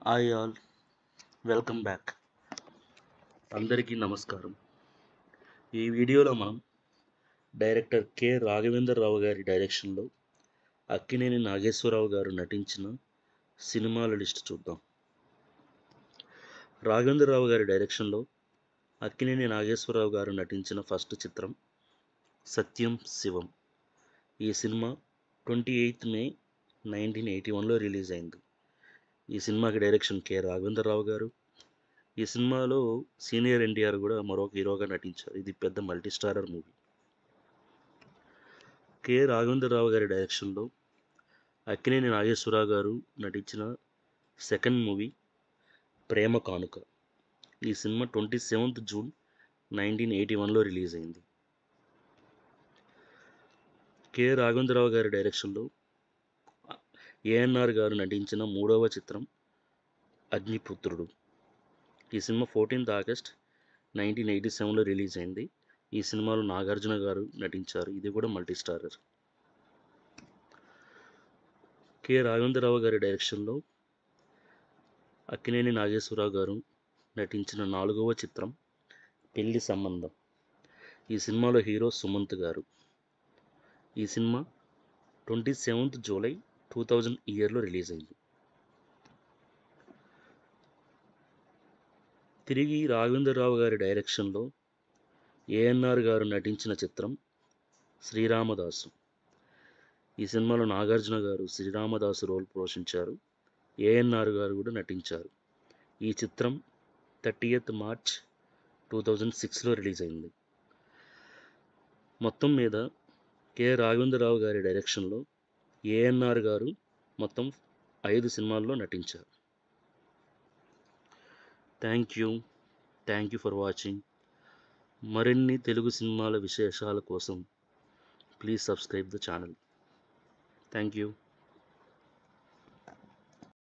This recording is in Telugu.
Hi all, welcome back. అందరికీ నమస్కారం. ఈ వీడియోలో మనం డైరెక్టర్ కె రాఘవేంద్రరావు గారి డైరెక్షన్లో అక్కినేని నాగేశ్వరరావు గారు నటించిన సినిమాల లిస్ట్ చూద్దాం. రాఘవేంద్రరావు గారి డైరెక్షన్లో అక్కినేని నాగేశ్వరరావు గారు నటించిన ఫస్ట్ చిత్రం సత్యం శివం. ఈ సినిమా 28 మే 1981లో రిలీజ్ అయింది. ఈ సినిమాకి డైరెక్షన్ కె రాఘవేంద్రరావు గారు. ఈ సినిమాలో సీనియర్ ఎన్టీఆర్ కూడా మరొక హీరోగా నటించారు. ఇది పెద్ద multi starrer movie. K Raghavendra Rao గారి డైరెక్షన్లో అక్కినేని నాగేశ్వరరావు గారు నటించిన సెకండ్ మూవీ ప్రేమ కానుక. ఈ సినిమా 27th జూన్ 1981లో రిలీజ్ అయింది. కె రాఘవేంద్రరావు గారి డైరెక్షన్లో ఏఎన్ఆర్ గారు నటించిన మూడవ చిత్రం అగ్నిపుత్రుడు. ఈ సినిమా 14th ఆగస్ట్ 1987లో రిలీజ్ అయింది. ఈ సినిమాలో నాగార్జున గారు నటించారు. ఇది కూడా మల్టీ స్టారర్. కె రాఘవేంద్రరావు గారి డైరెక్షన్లో అక్కినేని నాగేశ్వరరావు గారు నటించిన 4వ చిత్రం పెళ్లి సంబంధం. ఈ సినిమాలో హీరో సుమంత్ గారు. ఈ సినిమా 27th జూలై 2000 ఇయర్లో రిలీజ్ అయింది. తిరిగి రాఘవేంద్రరావు గారి డైరెక్షన్లో ఏఎన్ఆర్ గారు నటించిన చిత్రం శ్రీరామదాసు. ఈ సినిమాలో నాగార్జున గారు శ్రీరామదాసు రోల్ పోషించారు. ఏఎన్ఆర్ గారు కూడా నటించారు. ఈ చిత్రం 30th మార్చ్ 2006లో రిలీజ్ అయింది. మొత్తం మీద కె రాఘవేంద్రరావు గారి డైరెక్షన్లో ఏఎన్ఆర్ గారు మొత్తం 5 సినిమాల్లో నటించారు. Thank you for watching. మరిన్ని తెలుగు సినిమాల విశేషాల కోసం please subscribe the channel. Thank you.